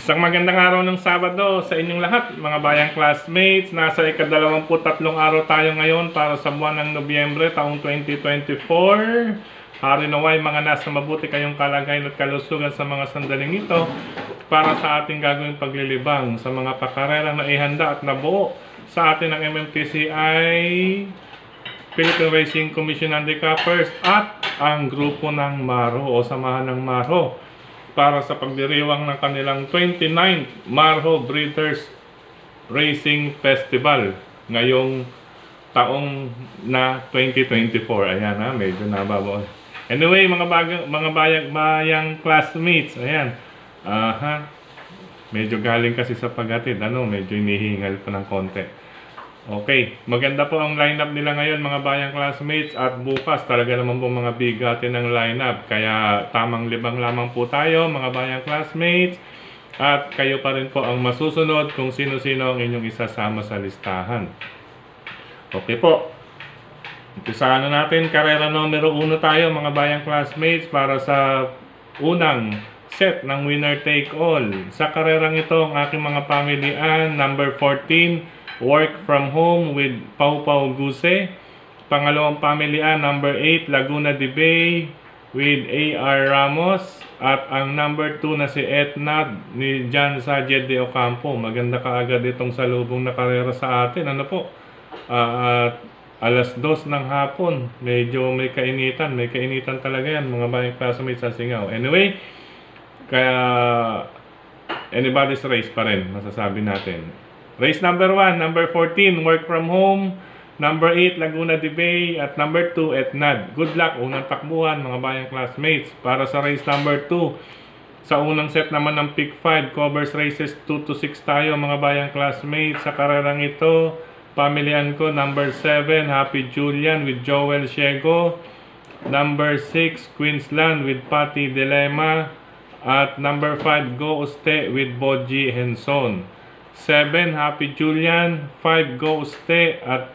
Isang magandang araw ng Sabado sa inyong lahat, mga bayang classmates. Nasa ika-23 araw tayo ngayon para sa buwan ng Nobyembre, taong 2024. Hari naway mga nasa mabuti kayong kalagayan at kalusugan sa mga sandaling ito para sa ating gagawing paglilibang sa mga pakarerang na ihanda at nabuo sa atin ng MMTCI, Philippine Racing Commission Handicappers at ang grupo ng Maro o Samahan ng Maro para sa pagdiriwang ng kanilang 29th Marho Breeders Racing Festival ngayong taong na 2024. Ayan ha, medyo nababaw. Anyway, mga bayang classmates, ayan. Medyo galing kasi sa paghatid, medyo inihingal pa ng konti. Okay, maganda po ang lineup nila ngayon mga bayang classmates at bukas talaga naman po mga bigatin ng lineup. Kaya tamang libang lamang po tayo mga bayang classmates at kayo pa rin po ang masusunod kung sino-sino ang inyong isasama sa listahan. Okay po, umpisahan na natin. Karera numero 1 tayo mga bayang classmates para sa unang set ng winner take all. Sa karerang ito ang aking mga pamilian, number 14, Work from Home with Pau Pau Guse. Pangalawang pamilian, number 8, Laguna de Bay with A.R. Ramos. At ang number 2 na si Etnad ni Jan Sajed de Ocampo. Maganda kaagad itong salubong na karera sa atin. Alas 2 ng hapon. Medyo may kainitan. May kainitan talaga yan mga bayang classmates sa Singaw. Anyway, kaya anybody's race pa rin masasabi natin. Race number 1, number 14, Work from Home. Number 8, Laguna de Bay. At number 2, Etnad. Good luck, unang takbuhan mga bayang classmates. Para sa race number 2, sa unang set naman ng Pick 5, covers races 2 to 6 tayo mga bayang classmates. Sa karerang ito, pamilihan ko, number 7, Happy Julian with Joel Shego. Number 6, Queensland with Patty Dilema. At number 5, Go Uste with Boji Henson. 7, Happy Julian. 5, Go Uste. At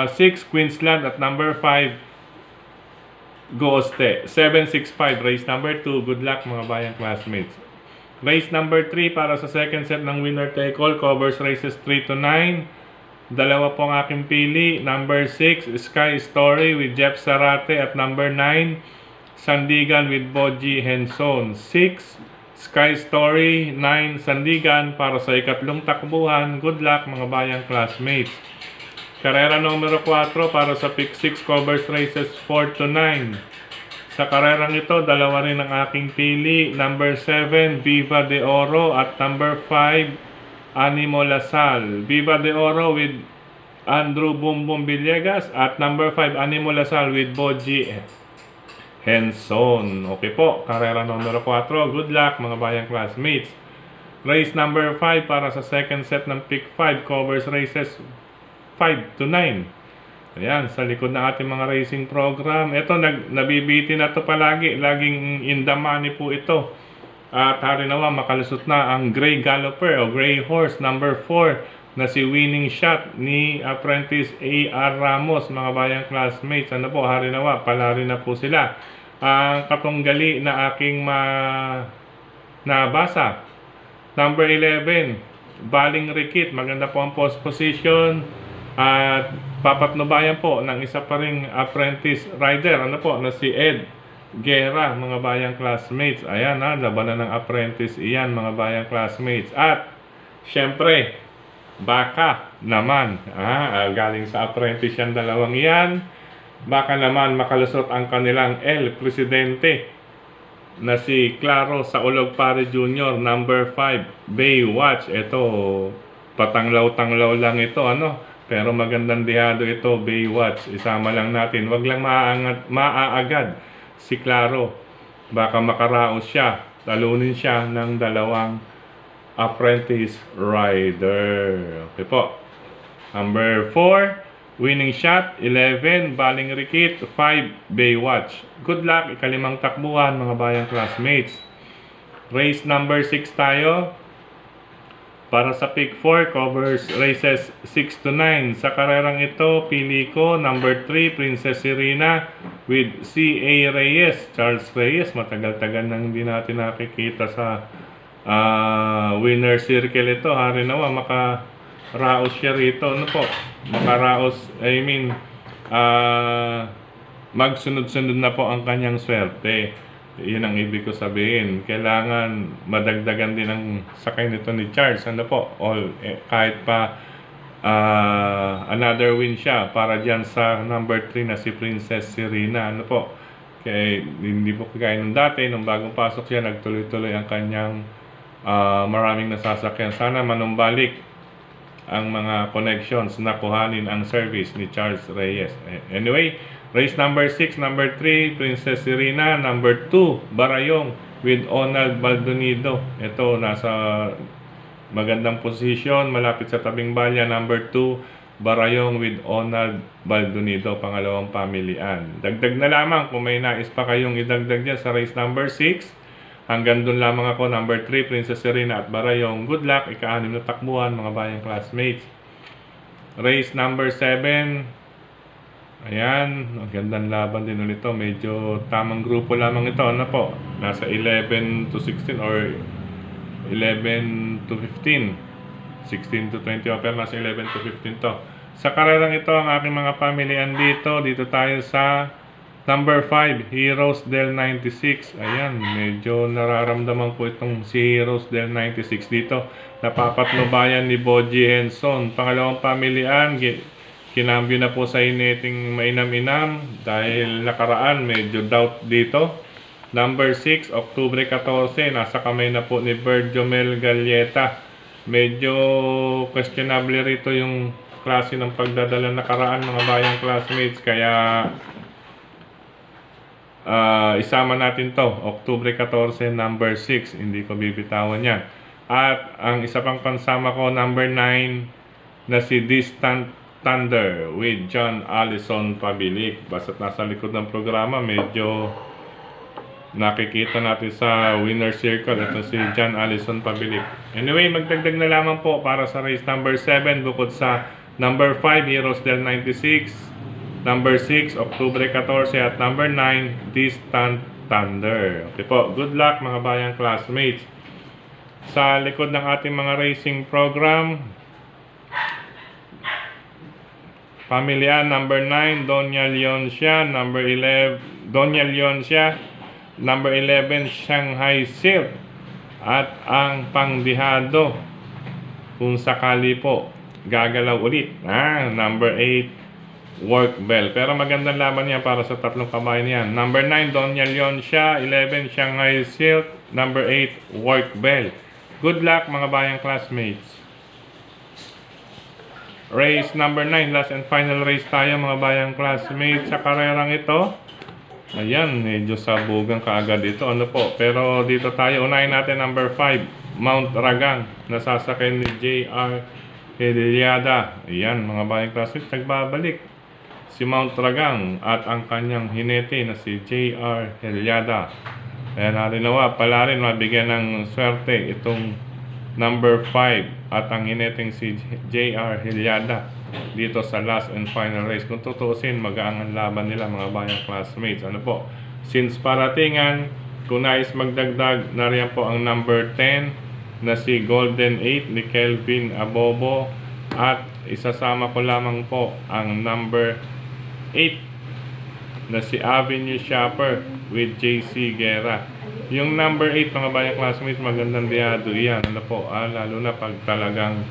6, Queensland. At number 5, Go Uste. 7, 6, 5. Race number 2. Good luck mga bayang classmates. Race number 3 para sa second set ng winner take all. Covers races 3 to 9. Dalawa po ang aking pili. Number 6, Sky Story with Jeff Sarate. At number 9, Sandigan with Boji Henson. 6, Sky Story. 9, Sandigan para sa ikatlong takbuhan. Good luck mga bayang classmates. Karera numero 4 para sa Pick 6, covers races 4 to 9. Sa karerang ito, dalawa rin ang aking pili. Number 7, Viva de Oro. At number 5, Animo Lasal. Viva de Oro with Andrew Bumbum Villegas. At number 5, Animo Lasal with Boji Henson. Okay po, karera numero 4. Good luck mga bayang classmates. Race number 5 para sa second set ng Pick 5, covers races 5 to 9. Ayan, sa likod ng ating mga racing program. Ito, nabibiti na to palagi. Laging in the money po ito. At hari nawa, makalusot na ang Gray Galloper o Gray Horse number 4 na si Winning Shot ni Apprentice A.R. Ramos mga bayang classmates. Hari nawa, palari na po sila. Ang katunggali na aking nabasa, number 11, Baling Rikit. Maganda po ang post position. At papatnubayan po ng isa pa ring apprentice rider na si Ed Guerra mga bayang classmates. Ayan labanan ng apprentice iyan mga bayang classmates. At syempre baka naman galing sa apprentice yan dalawang iyan. Baka naman makalusot ang kanilang El Presidente na si Claro Saulog Pare Jr. number 5, Baywatch. Ito patanglaw-tanglaw lang ito pero magandang dihado ito, Baywatch. Isama lang natin. Wag lang maaagad si Claro. Baka makaraos siya. Talunin siya ng dalawang apprentice rider. Okay po. Number 4, Winning Shot. 11, Baling Rikit. 5, Baywatch. Good luck, ikalimang takbuhan mga bayang classmates. Race number 6 tayo. Para sa Pick 4, covers races 6 to 9. Sa karerang ito, pili ko number 3, Princess Serena with C.A. Reyes. Charles Reyes, matagal-tagal nang hindi natin nakikita sa winner circle ito. Hari nawa, makaraos siya rito. Ano po? Makaraos, magsunod-sunod na po ang kanyang swerte. Yun ang ibig ko sabihin. Kailangan madagdagan din ang sakay nito ni Charles. Ano po? Kahit pa another win siya para dyan sa number 3 na si Princess Serena. Ano po? Kaya hindi po kagaya nung dati, nung bagong pasok siya, nagtuloy-tuloy ang kanyang maraming nasasakyan. Sana manumbalik ang mga connections na kuhanin ang service ni Charles Reyes. Anyway, race number 6, number 3, Princess Serena. Number 2, Barayong with Onald Baldonido. Ito, nasa magandang posisyon, malapit sa tabing balya. Number 2, Barayong with Onald Baldonido, pangalawang pamilian. Dagdag na lamang kung may nais pa kayong idagdag dyan sa race number 6. Hanggang doon lamang ako. Number 3, Princess Serena at Barayong. Good luck, ika-6 na takbuhan mga bayang classmates. Race number 7. Ayan, magandang laban din ulit ito. Medyo tamang grupo lamang ito. Ano po? Nasa 11 to 16 or 11 to 15. 16 to 20 pero nasa 11 to 15 to. Sa karerang ito, ang aking mga pamilihan dito. Dito tayo sa number 5, Heroes del 96. Ayan, medyo nararamdaman ko itong si Heroes del 96 dito. Napapatnubayan ni Boji Henson. Pangalawang pamilihan, kinambyo na po sa ineting mainam-inam dahil nakaraan medyo doubt dito. Number 6, Octubre 14, nasa kamay na po ni Berjomel Galleta. Medyo questionable rito yung klase ng pagdadala nakaraan mga bayang classmates, kaya isama natin to. Octubre 14, number 6, hindi ko bibitawan yan. At ang isa pang pansama ko, number 9 na si Distant Thunder with John Allison Pabilik. Basta't nasa likod ng programa, medyo nakikita natin sa winner circle. Ito si John Allison Pabilik. Anyway, magdagdag na lamang po para sa race number 7 bukod sa number 5, Heroes del 96, number 6, Octubre 14, at number 9, Distant Thunder. Okay po, good luck mga bayang classmates. Sa likod ng ating mga racing program, pamilihan number 9, Doña Leoncia. Number 11, Doña Leoncia. Number 11, Shanghai Silk. At ang pangdihado, kung sakali po gagalaw ulit, number 8, Work Bell. Pero magandang laban yan para sa tatlong kabayan yan. Number 9, Doña Leoncia. 11, Shanghai Silk. Number 8, Work Bell. Good luck mga bayang classmates. Race number 9, last and final race tayo mga bayang classmates sa karerang ito. Ayan, medyo sabugan kaagad ito. Ano po? Pero dito tayo, unahin natin number 5, Mount Ragang. Nasasakay ni J.R. Heliada. Ayan, mga bayang classmates, nagbabalik si Mount Ragang at ang kanyang hinete na si J.R. Heliada. Ayan, harinawa, pala rin mabigyan ng swerte itong number 5 at ang hineteng si J.R. Heliada dito sa last and final race. Kung tutuusin, mag-aangan laban nila mga bayang classmates. Ano po? Since paratingan, kung nais magdagdag, nariyan po ang number 10 na si Golden 8 ni Kelvin Abobo, at isasama ko lamang po ang number 8 na si Avenue Shopper with JC Guerra. Yung number 8 mga bayang classmates, magandang biyado yan. Ano po, lalo na pag talagang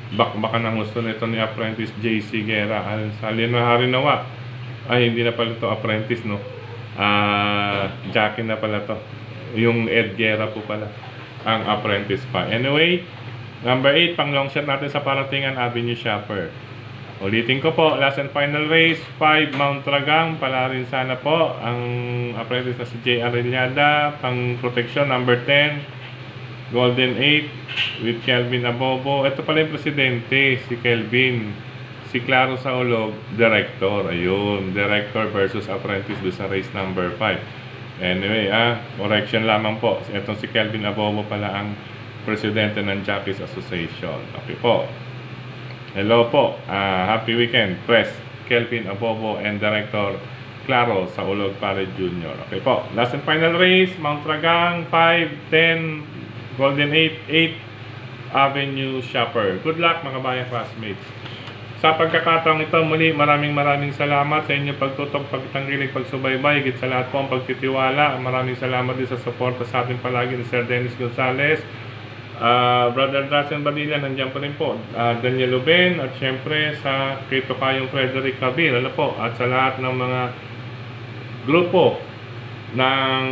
bakbakan ang gusto nito ni Apprentice JC Guerra. Salin na harinawa. Ay, hindi na pala ito Apprentice, no? Jackie na pala to. Yung Ed Guerra po pala ang Apprentice pa. Anyway, number 8, pang long shot natin sa paratingan, Avenue Shopper. Ulitin ko po, last and final race, 5, Mount Ragang. Pala rin sana po ang Apprentice na si J.R. Heliada. Pang protection, number 10, Golden 8 with Kelvin Abobo. Ito pala yung presidente, si Kelvin. Si Claro Saulog, director. Ayun, director versus Apprentice do sa race number 5. Anyway, correction lamang po. Itong si Kelvin Abobo pala ang presidente ng Jockeys Association. Okay po. Hello po. Happy weekend. Press Kelvin Abobo and Director Claro Saulog Pare Jr. Okay po. Last and final race, Mount Ragang, 5, 10, Golden 8 Avenue Shopper. Good luck mga bayang classmates. Sa pagkakataong ito, muli maraming salamat sa inyong pagtutok, pagtanggilig, pagsubaybay, higit sa lahat po ang pagtitiwala. Maraming salamat din sa suporta sa atin palagi ni Sir Dennis Gonzales, Brother Drasen Badilla, nandiyan po rin po, Daniel Luben, at syempre sa Kito Kayong Frederick Cabil, ano po, at sa lahat ng mga grupo ng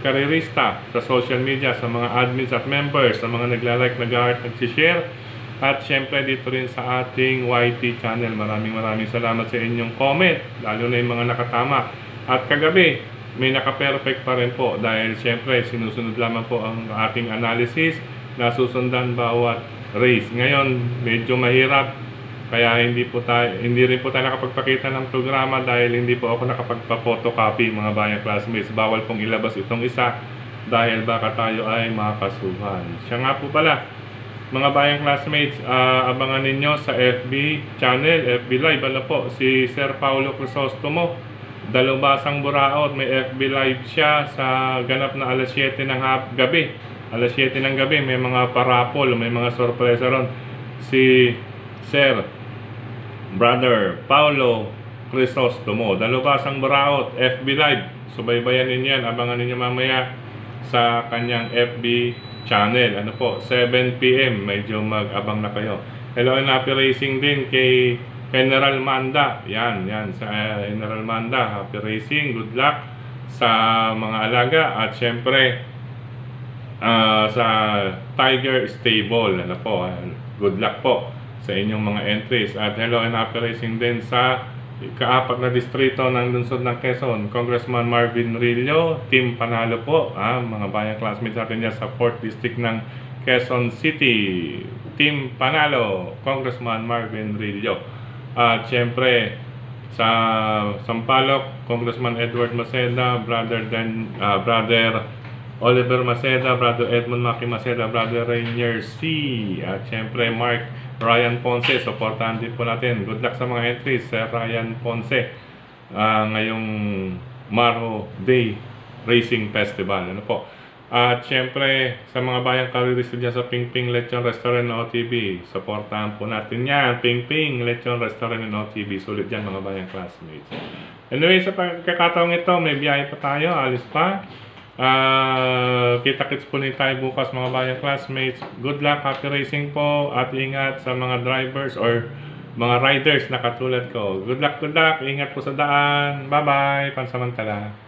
karerista sa social media, sa mga admins at members, sa mga nagla-like, nag-heart, nag-share. At syempre dito rin sa ating YT channel, maraming salamat sa inyong comment, lalo na yung mga nakatama. At kagabi, may naka-perfect pa rin po dahil syempre sinusunod lamang po ang ating analysis na susundan bawat race. Ngayon, medyo mahirap, kaya hindi rin po tayo nakapagpakita ng programa dahil hindi po ako nakapagpa-photocopy mga bayang classmates. Bawal pong ilabas itong isa dahil baka tayo ay makasuhan. Siya nga po pala, mga bayang classmates, abangan ninyo sa FB channel, FB Live, ano po, si Sir Paulo Crisostomo, Dalubasang Buraot, may FB Live siya sa ganap na alas 7 ng gabi. Alas 7 ng gabi, may mga parapol, may mga sorpresa ron. Si Sir Brother Paulo Crisostomo, Dalubasang Buraot, FB Live. Subaybayan ninyo yan, abangan ninyo mamaya sa kanyang FB channel. Ano po, 7 PM, medyo mag-abang na kayo. Hello and happy racing din kay General Manda. Yan sa General Manda, happy racing, good luck sa mga alaga at syempre sa Tiger Stable. Ano po, good luck po sa inyong mga entries. At hello and happy racing din sa ikaapat na distrito ng lungsod ng Quezon, Congressman Marvin Rillo, Team Panalo po, mga bayang classmates natin dyan sa 4th District ng Quezon City, Team Panalo, Congressman Marvin Rillo. At syempre sa Sampaloc, Congressman Edward Maceda, Brother Oliver Maceda, Brother Edmund Maki Maceda, Brother Rainier C, at syempre Mark Ryan Ponce, supportahan din po natin. Good luck sa mga entries, Sir Ryan Ponce, ngayong Maro Day Racing Festival. Ano po? At syempre, sa mga bayang karerista dyan sa Ping Ping Lechon Restaurant and OTB, supportahan po natin yan. Ping Ping Lechon Restaurant and OTB, sulit dyan mga bayang classmates. Anyway, sa pagkakataong ito, may biyahe pa tayo, alis pa. Kita-kits po rin tayo bukas mga bayang classmates. Good luck, happy racing po, at ingat sa mga drivers or mga riders na katulad ko. Good luck, ingat po sa daan. Bye bye, pansamantala.